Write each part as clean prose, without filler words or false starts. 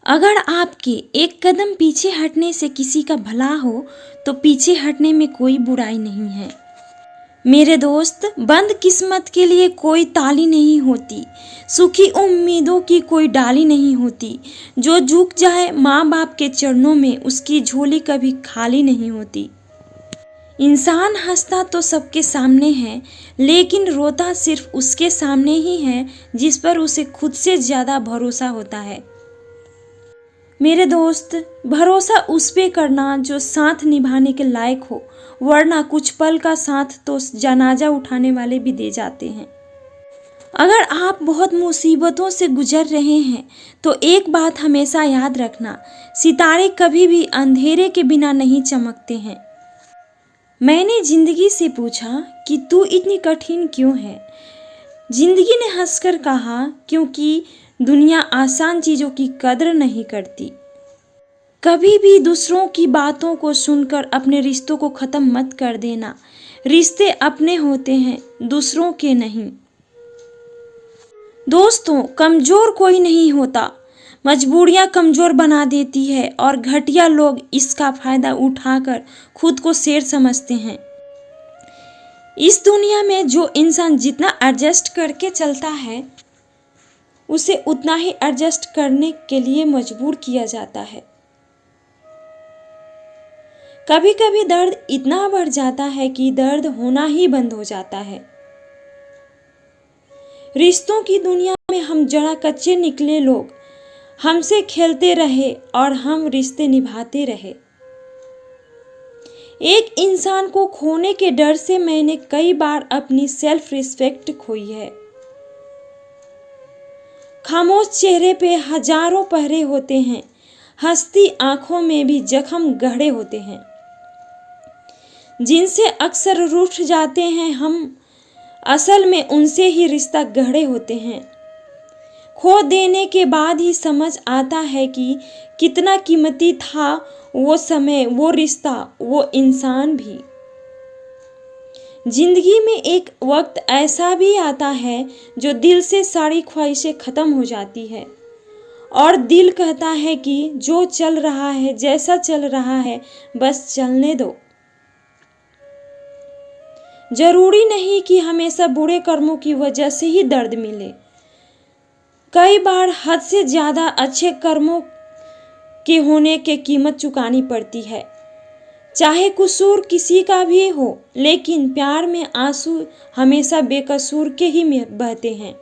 अगर आपके एक कदम पीछे हटने से किसी का भला हो तो पीछे हटने में कोई बुराई नहीं है। मेरे दोस्त, बंद किस्मत के लिए कोई ताली नहीं होती, सूखी उम्मीदों की कोई डाली नहीं होती। जो झुक जाए माँ बाप के चरणों में उसकी झोली कभी खाली नहीं होती। इंसान हंसता तो सबके सामने है, लेकिन रोता सिर्फ उसके सामने ही है जिस पर उसे खुद से ज़्यादा भरोसा होता है। मेरे दोस्त, भरोसा उस पे करना जो साथ निभाने के लायक हो, वरना कुछ पल का साथ तो जनाजा उठाने वाले भी दे जाते हैं। अगर आप बहुत मुसीबतों से गुजर रहे हैं तो एक बात हमेशा याद रखना, सितारे कभी भी अंधेरे के बिना नहीं चमकते हैं। मैंने जिंदगी से पूछा कि तू इतनी कठिन क्यों है। जिंदगी ने हंसकर कहा, क्योंकि दुनिया आसान चीज़ों की कद्र नहीं करती। कभी भी दूसरों की बातों को सुनकर अपने रिश्तों को ख़त्म मत कर देना। रिश्ते अपने होते हैं, दूसरों के नहीं। दोस्तों, कमज़ोर कोई नहीं होता, मजबूरियां कमज़ोर बना देती है और घटिया लोग इसका फ़ायदा उठाकर खुद को शेर समझते हैं। इस दुनिया में जो इंसान जितना एडजस्ट करके चलता है उसे उतना ही एडजस्ट करने के लिए मजबूर किया जाता है। कभी कभी दर्द इतना बढ़ जाता है कि दर्द होना ही बंद हो जाता है। रिश्तों की दुनिया में हम जरा कच्चे निकले लोग हमसे खेलते रहे और हम रिश्ते निभाते रहे। एक इंसान को खोने के डर से मैंने कई बार अपनी सेल्फ रिस्पेक्ट खोई है। खामोश चेहरे पे हजारों पहरे होते हैं, हंसती आंखों में भी जख्म गहरे होते हैं, जिनसे अक्सर रूठ जाते हैं हम, असल में उनसे ही रिश्ता गहरे होते हैं। खो देने के बाद ही समझ आता है कि कितना कीमती था वो समय, वो रिश्ता, वो इंसान भी। जिंदगी में एक वक्त ऐसा भी आता है जो दिल से सारी ख्वाहिशें खत्म हो जाती है और दिल कहता है कि जो चल रहा है, जैसा चल रहा है, बस चलने दो। जरूरी नहीं कि हमेशा बुरे कर्मों की वजह से ही दर्द मिले। कई बार हद से ज़्यादा अच्छे कर्मों के होने की कीमत चुकानी पड़ती है, चाहे कसूर किसी का भी हो, लेकिन प्यार में आंसू हमेशा बेकसूर के ही बहते हैं।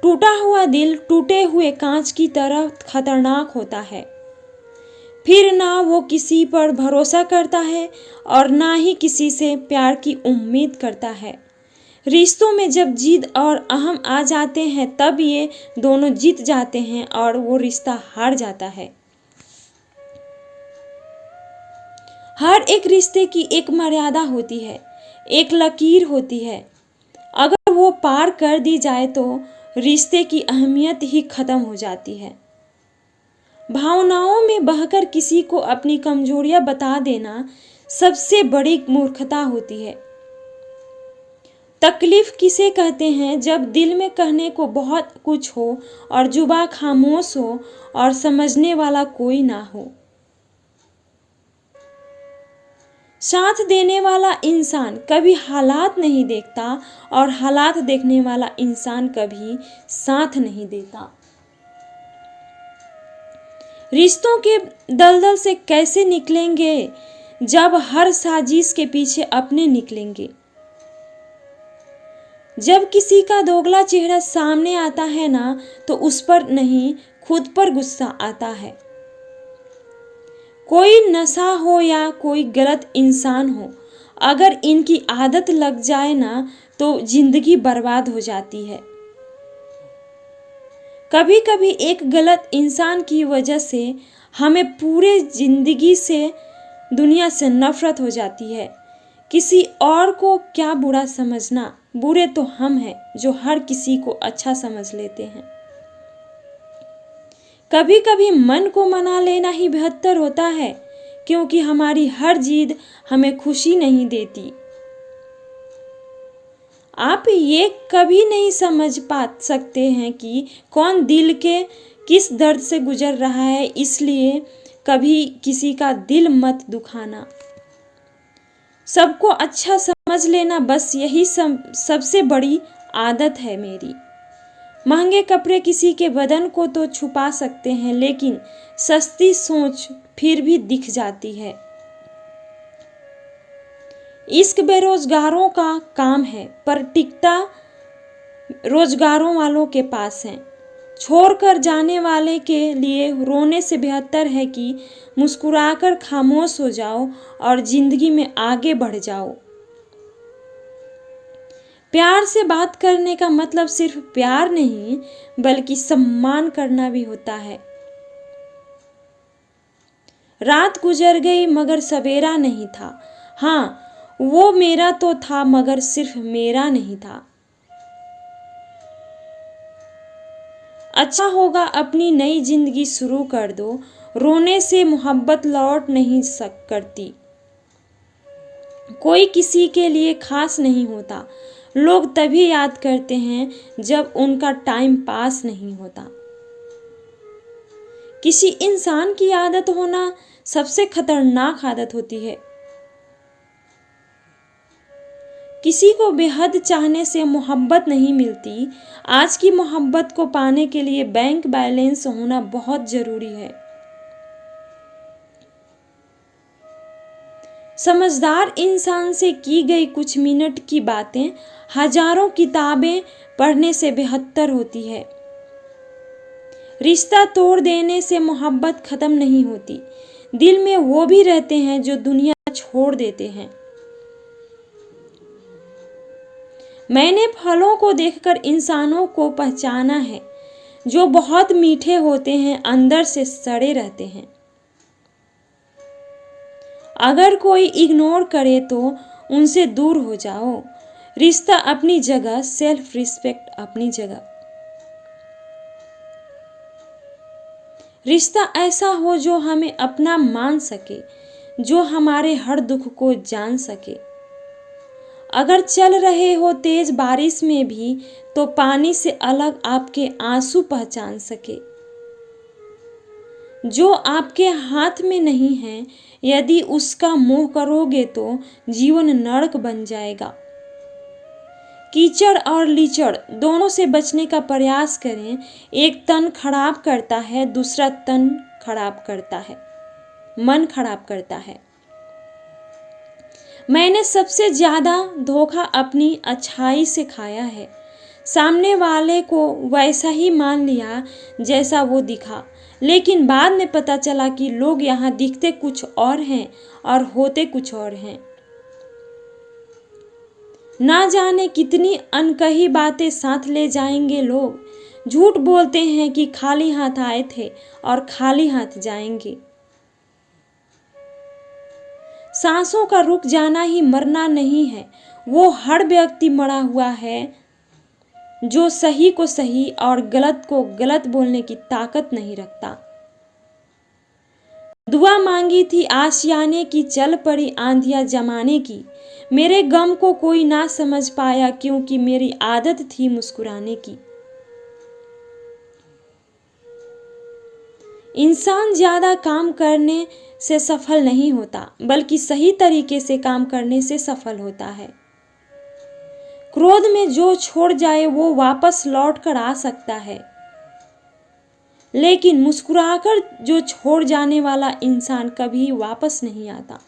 टूटा हुआ दिल टूटे हुए कांच की तरह खतरनाक होता है। फिर ना वो किसी पर भरोसा करता है और ना ही किसी से प्यार की उम्मीद करता है। रिश्तों में जब जिद और अहम आ जाते हैं तब ये दोनों जीत जाते हैं और वो रिश्ता हार जाता है। हर एक रिश्ते की एक मर्यादा होती है, एक लकीर होती है। अगर वो पार कर दी जाए तो रिश्ते की अहमियत ही खत्म हो जाती है। भावनाओं में बहकर किसी को अपनी कमजोरियां बता देना सबसे बड़ी मूर्खता होती है। तकलीफ किसे कहते हैं जब दिल में कहने को बहुत कुछ हो और जुबान खामोश हो और समझने वाला कोई ना हो। साथ देने वाला इंसान कभी हालात नहीं देखता और हालात देखने वाला इंसान कभी साथ नहीं देता। रिश्तों के दलदल से कैसे निकलेंगे जब हर साजिश के पीछे अपने निकलेंगे। जब किसी का दोगला चेहरा सामने आता है ना, तो उस पर नहीं खुद पर गुस्सा आता है। कोई नशा हो या कोई गलत इंसान हो, अगर इनकी आदत लग जाए ना तो जिंदगी बर्बाद हो जाती है। कभी कभी एक गलत इंसान की वजह से हमें पूरे जिंदगी से, दुनिया से नफरत हो जाती है। किसी और को क्या बुरा समझना, बुरे तो हम हैं जो हर किसी को अच्छा समझ लेते हैं। कभी कभी मन को मना लेना ही बेहतर होता है, क्योंकि हमारी हर जिद हमें खुशी नहीं देती। आप ये कभी नहीं समझ पा सकते हैं कि कौन दिल के किस दर्द से गुजर रहा है, इसलिए कभी किसी का दिल मत दुखाना। सबको अच्छा समझ लेना, बस यही सबसे बड़ी आदत है मेरी। महंगे कपड़े किसी के बदन को तो छुपा सकते हैं, लेकिन सस्ती सोच फिर भी दिख जाती है। इश्क बेरोजगारों का काम है, पर टिकता रोजगारों वालों के पास है। छोड़कर जाने वाले के लिए रोने से बेहतर है कि मुस्कुराकर खामोश हो जाओ और जिंदगी में आगे बढ़ जाओ। प्यार से बात करने का मतलब सिर्फ प्यार नहीं, बल्कि सम्मान करना भी होता है। रात गुजर गई मगर सवेरा नहीं था। हाँ, वो मेरा तो था मगर सिर्फ मेरा नहीं था। अच्छा होगा अपनी नई जिंदगी शुरू कर दो। रोने से मोहब्बत लौट नहीं करती। कोई किसी के लिए खास नहीं होता। लोग तभी याद करते हैं जब उनका टाइम पास नहीं होता। किसी इंसान की आदत होना सबसे खतरनाक आदत होती है। किसी को बेहद चाहने से मोहब्बत नहीं मिलती। आज की मोहब्बत को पाने के लिए बैंक बैलेंस होना बहुत जरूरी है। समझदार इंसान से की गई कुछ मिनट की बातें हजारों किताबें पढ़ने से बेहतर होती है। रिश्ता तोड़ देने से मोहब्बत खत्म नहीं होती। दिल में वो भी रहते हैं जो दुनिया छोड़ देते हैं। मैंने फलों को देखकर इंसानों को पहचाना है। जो बहुत मीठे होते हैं, अंदर से सड़े रहते हैं। अगर कोई इग्नोर करे तो उनसे दूर हो जाओ। रिश्ता अपनी जगह, सेल्फ रिस्पेक्ट अपनी जगह। रिश्ता ऐसा हो जो हमें अपना मान सके, जो हमारे हर दुख को जान सके। अगर चल रहे हो तेज बारिश में भी, तो पानी से अलग आपके आंसू पहचान सके। जो आपके हाथ में नहीं है, यदि उसका मोह करोगे तो जीवन नरक बन जाएगा। कीचड़ और लीचड़ दोनों से बचने का प्रयास करें। एक तन खराब करता है, दूसरा तन खराब करता है, मन खराब करता है। मैंने सबसे ज्यादा धोखा अपनी अच्छाई से खाया है। सामने वाले को वैसा ही मान लिया जैसा वो दिखा, लेकिन बाद में पता चला कि लोग यहाँ दिखते कुछ और हैं और होते कुछ और हैं। ना जाने कितनी अनकही बातें साथ ले जाएंगे लोग। झूठ बोलते हैं कि खाली हाथ आए थे और खाली हाथ जाएंगे। सांसों का रुक जाना ही मरना नहीं है। वो हर व्यक्ति मरा हुआ है जो सही को सही और गलत को गलत बोलने की ताकत नहीं रखता। दुआ मांगी थी आशियाने की, चल पड़ी आंधियां जमाने की। मेरे गम को कोई ना समझ पाया, क्योंकि मेरी आदत थी मुस्कुराने की। इंसान ज्यादा काम करने से सफल नहीं होता, बल्कि सही तरीके से काम करने से सफल होता है। क्रोध में जो छोड़ जाए वो वापस लौट कर आ सकता है, लेकिन मुस्कुराकर जो छोड़ जाने वाला इंसान कभी वापस नहीं आता।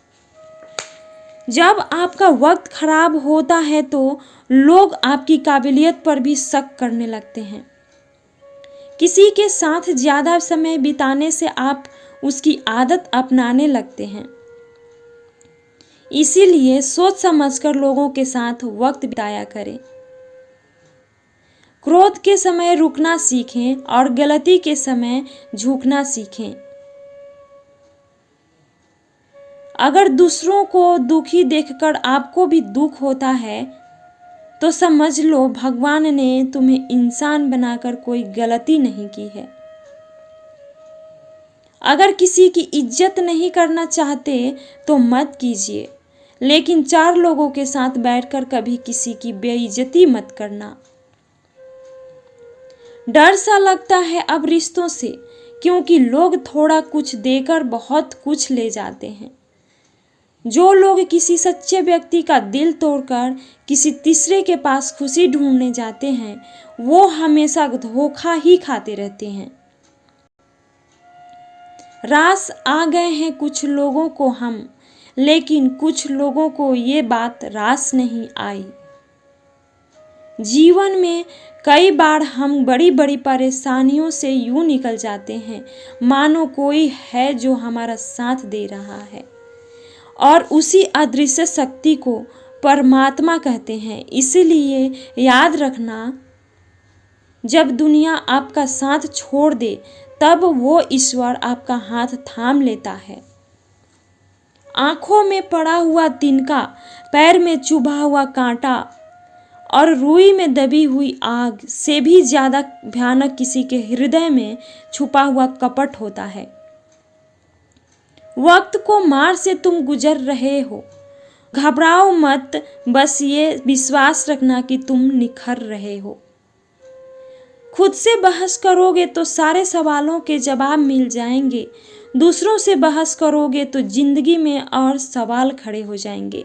जब आपका वक्त खराब होता है तो लोग आपकी काबिलियत पर भी शक करने लगते हैं। किसी के साथ ज्यादा समय बिताने से आप उसकी आदत अपनाने लगते हैं। इसीलिए सोच समझकर लोगों के साथ वक्त बिताया करें। क्रोध के समय रुकना सीखें और गलती के समय झुकना सीखें। अगर दूसरों को दुखी देखकर आपको भी दुख होता है तो समझ लो भगवान ने तुम्हें इंसान बनाकर कोई गलती नहीं की है। अगर किसी की इज्जत नहीं करना चाहते तो मत कीजिए, लेकिन 4 लोगों के साथ बैठकर कभी किसी की बेइज्जती मत करना। डर सा लगता है अब रिश्तों से, क्योंकि लोग थोड़ा कुछ देकर बहुत कुछ ले जाते हैं। जो लोग किसी सच्चे व्यक्ति का दिल तोड़कर किसी तीसरे के पास खुशी ढूंढने जाते हैं, वो हमेशा धोखा ही खाते रहते हैं। रास आ गए हैं कुछ लोगों को हम, लेकिन कुछ लोगों को ये बात रास नहीं आई। जीवन में कई बार हम बड़ी बड़ी परेशानियों से यूं निकल जाते हैं मानो कोई है जो हमारा साथ दे रहा है, और उसी अदृश्य शक्ति को परमात्मा कहते हैं। इसलिए याद रखना, जब दुनिया आपका साथ छोड़ दे तब वो ईश्वर आपका हाथ थाम लेता है। आंखों में पड़ा हुआ तिनका, पैर में चुभा हुआ कांटा और रुई में दबी हुई आग से भी ज्यादा भयानक किसी के हृदय में छुपा हुआ कपट होता है। वक्त को मार से तुम गुजर रहे हो, घबराओ मत, बस ये विश्वास रखना कि तुम निखर रहे हो। खुद से बहस करोगे तो सारे सवालों के जवाब मिल जाएंगे, दूसरों से बहस करोगे तो जिंदगी में और सवाल खड़े हो जाएंगे।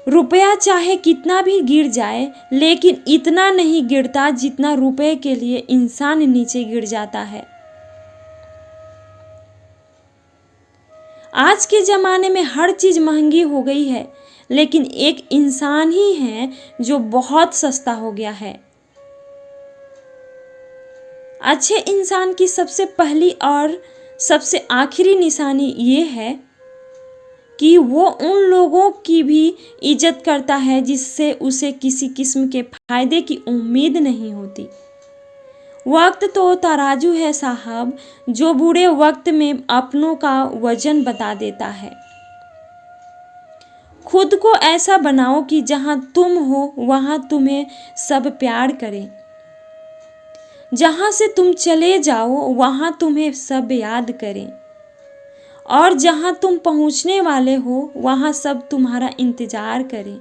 रुपया चाहे कितना भी गिर जाए, लेकिन इतना नहीं गिरता जितना रुपए के लिए इंसान नीचे गिर जाता है। आज के जमाने में हर चीज महंगी हो गई है, लेकिन एक इंसान ही है जो बहुत सस्ता हो गया है। अच्छे इंसान की सबसे पहली और सबसे आखिरी निशानी ये है कि वो उन लोगों की भी इज्जत करता है जिससे उसे किसी किस्म के फायदे की उम्मीद नहीं होती। वक्त तो तराजू है साहब, जो बुरे वक्त में अपनों का वजन बता देता है। खुद को ऐसा बनाओ कि जहां तुम हो वहां तुम्हें सब प्यार करें, जहां से तुम चले जाओ वहां तुम्हें सब याद करें, और जहां तुम पहुंचने वाले हो वहां सब तुम्हारा इंतजार करें।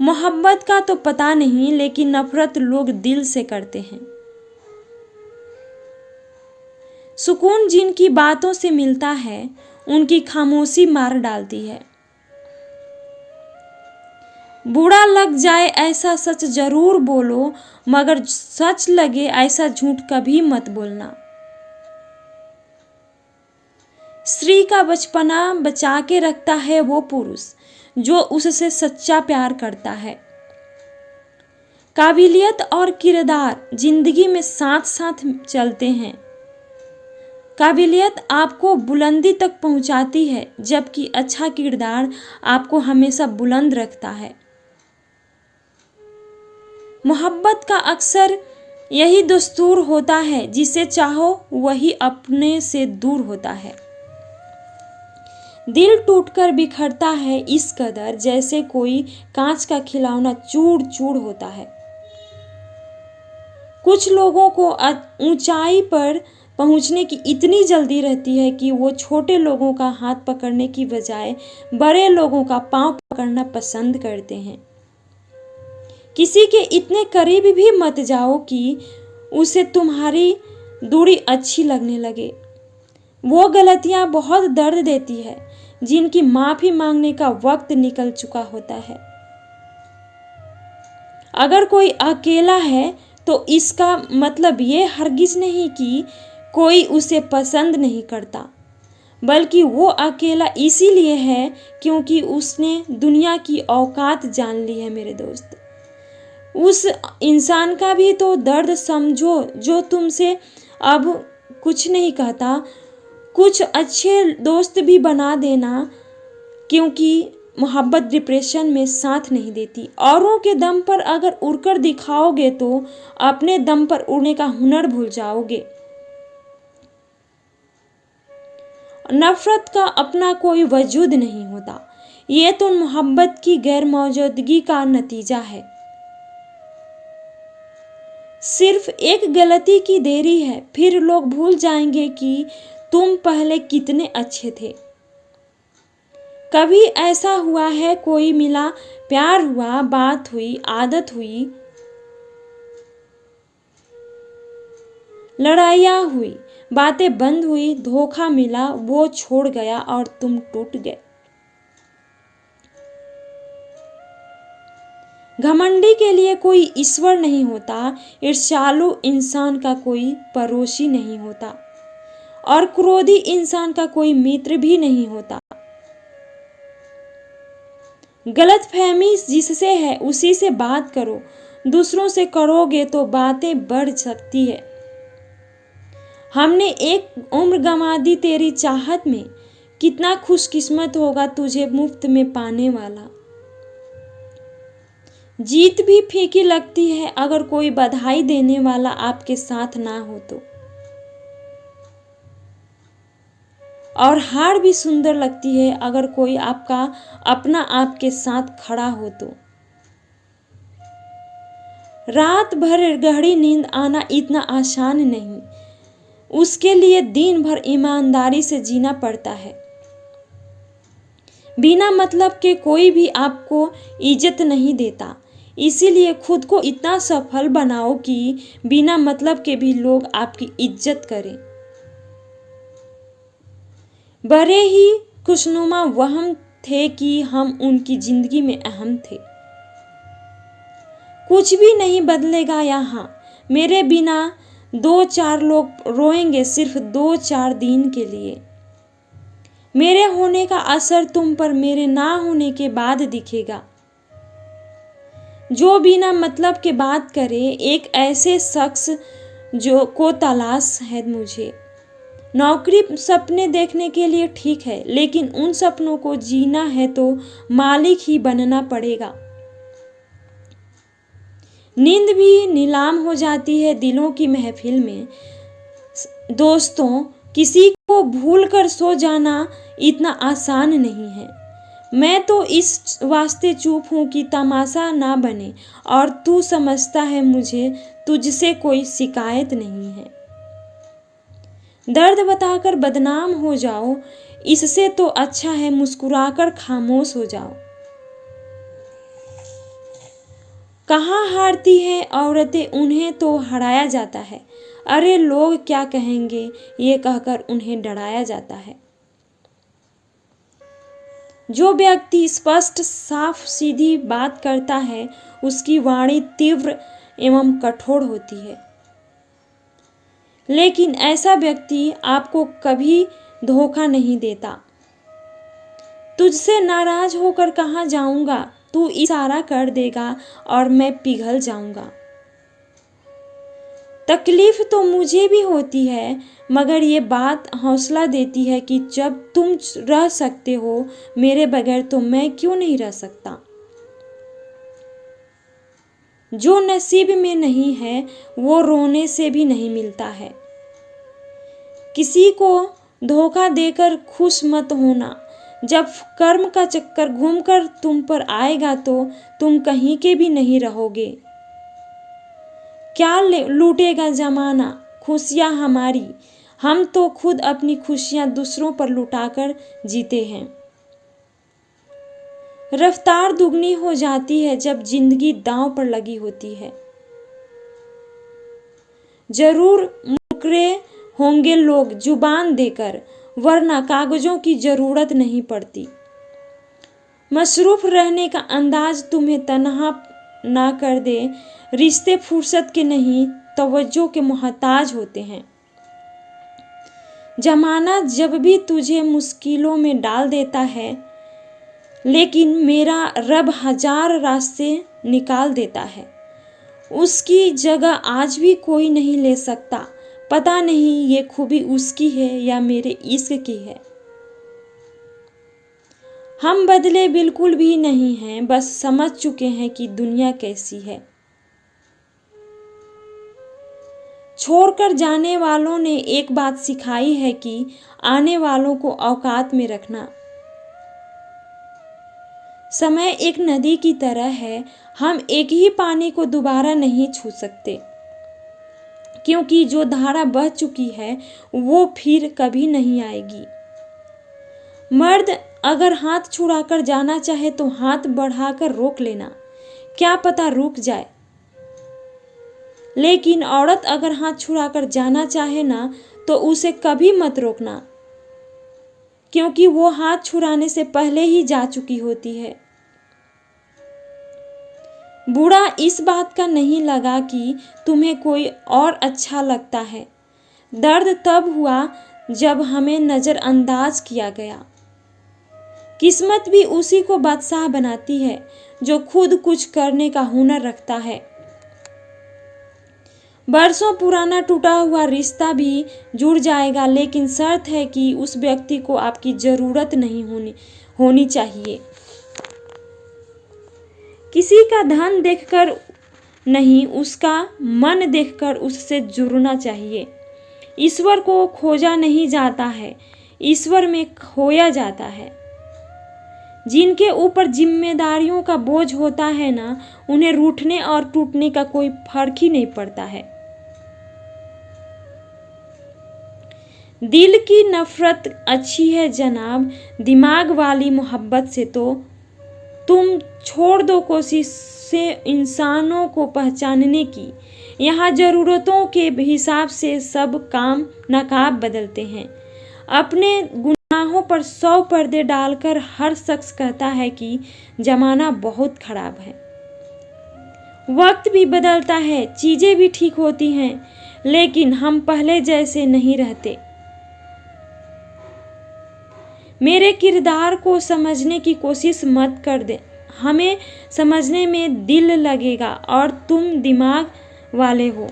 मोहब्बत का तो पता नहीं, लेकिन नफरत लोग दिल से करते हैं। सुकून जिनकी बातों से मिलता है उनकी खामोशी मार डालती है। बुरा लग जाए ऐसा सच जरूर बोलो, मगर सच लगे ऐसा झूठ कभी मत बोलना। स्त्री का बचपना बचा के रखता है वो पुरुष जो उससे सच्चा प्यार करता है। काबिलियत और किरदार जिंदगी में साथ साथ चलते हैं। काबिलियत आपको बुलंदी तक पहुंचाती है, जबकि अच्छा किरदार आपको हमेशा बुलंद रखता है। मोहब्बत का अक्सर यही दस्तूर होता है, जिसे चाहो वही अपने से दूर होता है। दिल टूटकर बिखरता है इस कदर जैसे कोई कांच का खिलौना चूर चूर होता है। कुछ लोगों को ऊंचाई पर पहुंचने की इतनी जल्दी रहती है कि वो छोटे लोगों का हाथ पकड़ने की बजाय बड़े लोगों का पांव पकड़ना पसंद करते हैं। किसी के इतने करीब भी मत जाओ कि उसे तुम्हारी दूरी अच्छी लगने लगे। वो गलतियां बहुत दर्द देती है जिनकी माफी मांगने का वक्त निकल चुका होता है। अगर कोई अकेला है तो इसका मतलब ये हरगिज नहीं कि कोई उसे पसंद नहीं करता, बल्कि वो अकेला इसीलिए है क्योंकि उसने दुनिया की औकात जान ली है। मेरे दोस्त, उस इंसान का भी तो दर्द समझो जो तुमसे अब कुछ नहीं कहता। कुछ अच्छे दोस्त भी बना देना, क्योंकि मोहब्बत डिप्रेशन में साथ नहीं देती। औरों के दम पर अगर उड़कर दिखाओगे तो अपने दम पर उड़ने का हुनर भूल जाओगे। नफरत का अपना कोई वजूद नहीं होता, ये तो मोहब्बत की गैर मौजूदगी का नतीजा है। सिर्फ एक गलती की देरी है, फिर लोग भूल जाएंगे कि तुम पहले कितने अच्छे थे। कभी ऐसा हुआ है कोई मिला, प्यार हुआ, बात हुई, आदत हुई, लड़ाइयाँ हुई, बातें बंद हुई, धोखा मिला, वो छोड़ गया और तुम टूट गए। घमंडी के लिए कोई ईश्वर नहीं होता, ईर्ष्यालु इंसान का कोई पड़ोसी नहीं होता और क्रोधी इंसान का कोई मित्र भी नहीं होता। गलतफहमी जिससे है उसी से बात करो, दूसरों से करोगे तो बातें बढ़ सकती है। हमने एक उम्र गंवा दी तेरी चाहत में, कितना खुशकिस्मत होगा तुझे मुफ्त में पाने वाला। जीत भी फीकी लगती है अगर कोई बधाई देने वाला आपके साथ ना हो तो, और हार भी सुंदर लगती है अगर कोई आपका अपना आपके साथ खड़ा हो तो। रात भर गहरी नींद आना इतना आसान नहीं, उसके लिए दिन भर ईमानदारी से जीना पड़ता है। बिना मतलब के कोई भी आपको इज्जत नहीं देता, इसीलिए खुद को इतना सफल बनाओ कि बिना मतलब के भी लोग आपकी इज्जत करें। बड़े ही खुशनुमा वहम थे कि हम उनकी जिंदगी में अहम थे। कुछ भी नहीं बदलेगा यहाँ, मेरे बिना 2-4 लोग रोएंगे सिर्फ 2-4 दिन के लिए। मेरे होने का असर तुम पर मेरे ना होने के बाद दिखेगा। जो बिना मतलब के बात करे, एक ऐसे शख्स जो को तलाश है मुझे। नौकरी सपने देखने के लिए ठीक है, लेकिन उन सपनों को जीना है तो मालिक ही बनना पड़ेगा। नींद भी नीलाम हो जाती है दिलों की महफिल में। दोस्तों, किसी को भूल कर सो जाना इतना आसान नहीं है। मैं तो इस वास्ते चुप हूँ कि तमाशा ना बने, और तू समझता है मुझे तुझसे कोई शिकायत नहीं है। दर्द बताकर बदनाम हो जाओ, इससे तो अच्छा है मुस्कुराकर खामोश हो जाओ। कहाँ हारती हैं औरतें, उन्हें तो हराया जाता है। अरे लोग क्या कहेंगे, ये कहकर उन्हें डराया जाता है। जो व्यक्ति स्पष्ट साफ सीधी बात करता है, उसकी वाणी तीव्र एवं कठोर होती है। लेकिन ऐसा व्यक्ति आपको कभी धोखा नहीं देता। तुझसे नाराज होकर कहाँ जाऊंगा, तू इशारा कर देगा और मैं पिघल जाऊंगा। तकलीफ तो मुझे भी होती है, मगर ये बात हौसला देती है कि जब तुम रह सकते हो मेरे बगैर, तो मैं क्यों नहीं रह सकता। जो नसीब में नहीं है वो रोने से भी नहीं मिलता है। किसी को धोखा देकर खुश मत होना। जब कर्म का चक्कर घूमकर तुम पर आएगा तो तुम कहीं के भी नहीं रहोगे। क्या लूटेगा जमाना खुशियाँ हमारी, हम तो खुद अपनी खुशियाँ दूसरों पर लुटाकर जीते हैं। रफ्तार दुगनी हो जाती है जब जिंदगी दांव पर लगी होती है। जरूर मुकरे होंगे लोग जुबान देकर, वरना कागजों की जरूरत नहीं पड़ती। मसरूफ रहने का अंदाज तुम्हें तन्हा ना कर दे। रिश्ते फुर्सत के नहीं, तवज्जो के मोहताज होते हैं। जमाना जब भी तुझे मुश्किलों में डाल देता है, लेकिन मेरा रब 1000 रास्ते निकाल देता है। उसकी जगह आज भी कोई नहीं ले सकता। पता नहीं ये खूबी उसकी है या मेरे इश्क की है। हम बदले बिल्कुल भी नहीं हैं, बस समझ चुके हैं कि दुनिया कैसी है। छोड़कर जाने वालों ने एक बात सिखाई है कि आने वालों को औकात में रखना। समय एक नदी की तरह है, हम एक ही पानी को दोबारा नहीं छू सकते, क्योंकि जो धारा बह चुकी है वो फिर कभी नहीं आएगी। मर्द अगर हाथ छुड़ाकर जाना चाहे तो हाथ बढ़ाकर रोक लेना, क्या पता रुक जाए। लेकिन औरत अगर हाथ छुड़ाकर जाना चाहे ना तो उसे कभी मत रोकना, क्योंकि वो हाथ छुड़ाने से पहले ही जा चुकी होती है। बुरा इस बात का नहीं लगा कि तुम्हें कोई और अच्छा लगता है। दर्द तब हुआ जब हमें नजरअंदाज किया गया। किस्मत भी उसी को बादशाह बनाती है जो खुद कुछ करने का हुनर रखता है। बरसों पुराना टूटा हुआ रिश्ता भी जुड़ जाएगा, लेकिन शर्त है कि उस व्यक्ति को आपकी जरूरत नहीं होनी चाहिए। किसी का धन देखकर नहीं, उसका मन देखकर उससे जुड़ना चाहिए। ईश्वर को खोजा नहीं जाता है, ईश्वर में खोया जाता है। जिनके ऊपर जिम्मेदारियों का बोझ होता है ना, उन्हें रूठने और टूटने का कोई फर्क ही नहीं पड़ता है। दिल की नफरत अच्छी है जनाब, दिमाग वाली मोहब्बत से तो तुम छोड़ दो कोशिश से इंसानों को पहचानने की। यहाँ जरूरतों के हिसाब से सब काम नकाब बदलते हैं। अपने गुनाहों पर 100 पर्दे डालकर हर शख्स कहता है कि जमाना बहुत खराब है। वक्त भी बदलता है, चीजें भी ठीक होती हैं, लेकिन हम पहले जैसे नहीं रहते। मेरे किरदार को समझने की कोशिश मत कर दे, हमें समझने में दिल लगेगा और तुम दिमाग वाले हो।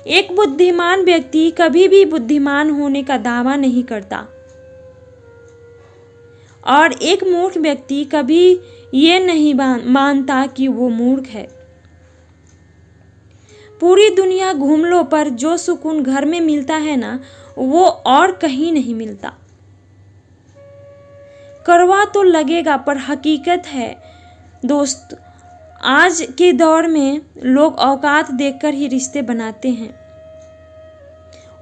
एक बुद्धिमान व्यक्ति कभी भी बुद्धिमान होने का दावा नहीं करता और एक मूर्ख व्यक्ति कभी ये नहीं मानता कि वो मूर्ख है। पूरी दुनिया घूम लो, पर जो सुकून घर में मिलता है ना, वो और कहीं नहीं मिलता। कड़वा तो लगेगा पर हकीकत है दोस्त, आज के दौर में लोग औकात देखकर ही रिश्ते बनाते हैं।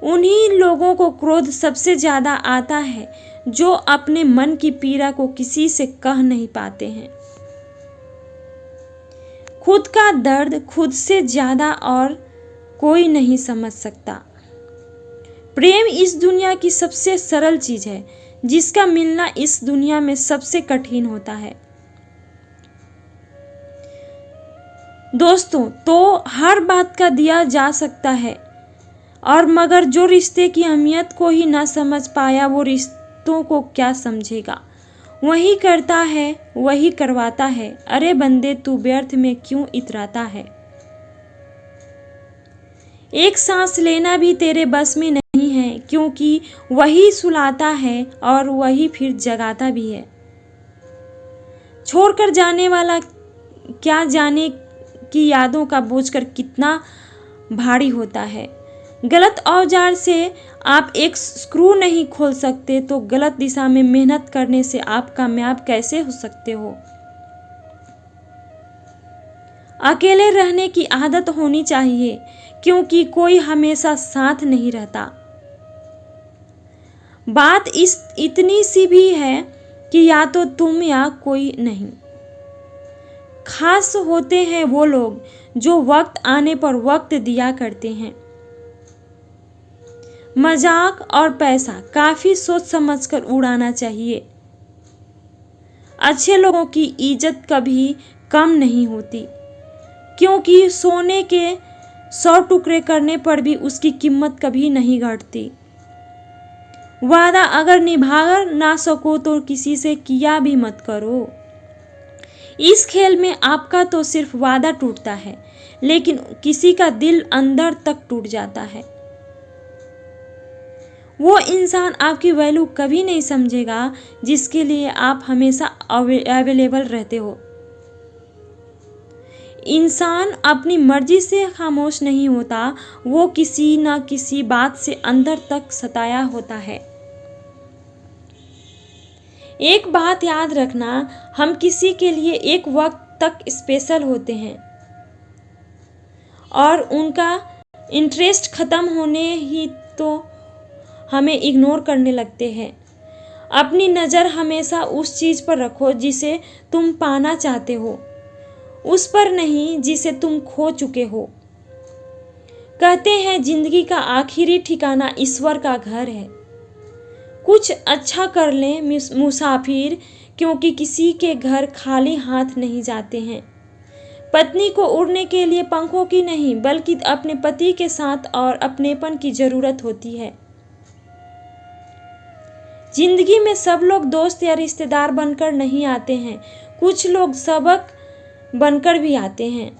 उन्हीं लोगों को क्रोध सबसे ज्यादा आता है जो अपने मन की पीड़ा को किसी से कह नहीं पाते हैं। खुद का दर्द खुद से ज्यादा और कोई नहीं समझ सकता। प्रेम इस दुनिया की सबसे सरल चीज है, जिसका मिलना इस दुनिया में सबसे कठिन होता है। दोस्तों, तो हर बात का दिया जा सकता है, और मगर जो रिश्ते की अहमियत को ही ना समझ पाया, वो रिश्तों को क्या समझेगा। वही करता है वही करवाता है, अरे बंदे तू व्यर्थ में क्यों इतराता है। एक सांस लेना भी तेरे बस में नहीं है, क्योंकि वही सुलाता है और वही फिर जगाता भी है। छोड़कर जाने वाला क्या जाने की यादों का बोझ कर कितना भारी होता है। गलत औजार से आप एक स्क्रू नहीं खोल सकते, तो गलत दिशा में मेहनत करने से आप कामयाब कैसे हो सकते हो। अकेले रहने की आदत होनी चाहिए, क्योंकि कोई हमेशा साथ नहीं रहता। बात इतनी सी भी है कि या तो तुम या कोई नहीं। खास होते हैं वो लोग जो वक्त आने पर वक्त दिया करते हैं। मजाक और पैसा काफी सोच समझकर उड़ाना चाहिए। अच्छे लोगों की इज्जत कभी कम नहीं होती, क्योंकि सोने के 100 टुकड़े करने पर भी उसकी कीमत कभी नहीं घटती। वादा अगर निभा ना सको तो किसी से किया भी मत करो। इस खेल में आपका तो सिर्फ वादा टूटता है, लेकिन किसी का दिल अंदर तक टूट जाता है। वो इंसान आपकी वैल्यू कभी नहीं समझेगा जिसके लिए आप हमेशा अवेलेबल रहते हो। इंसान अपनी मर्जी से खामोश नहीं होता, वो किसी न किसी बात से अंदर तक सताया होता है। एक बात याद रखना, हम किसी के लिए एक वक्त तक स्पेशल होते हैं और उनका इंटरेस्ट खत्म होने ही तो हमें इग्नोर करने लगते हैं। अपनी नज़र हमेशा उस चीज़ पर रखो जिसे तुम पाना चाहते हो, उस पर नहीं जिसे तुम खो चुके हो। कहते हैं जिंदगी का आखिरी ठिकाना ईश्वर का घर है। कुछ अच्छा कर लें मुसाफिर, क्योंकि किसी के घर खाली हाथ नहीं जाते हैं। पत्नी को उड़ने के लिए पंखों की नहीं बल्कि अपने पति के साथ और अपनेपन की ज़रूरत होती है। जिंदगी में सब लोग दोस्त या रिश्तेदार बनकर नहीं आते हैं, कुछ लोग सबक बनकर भी आते हैं।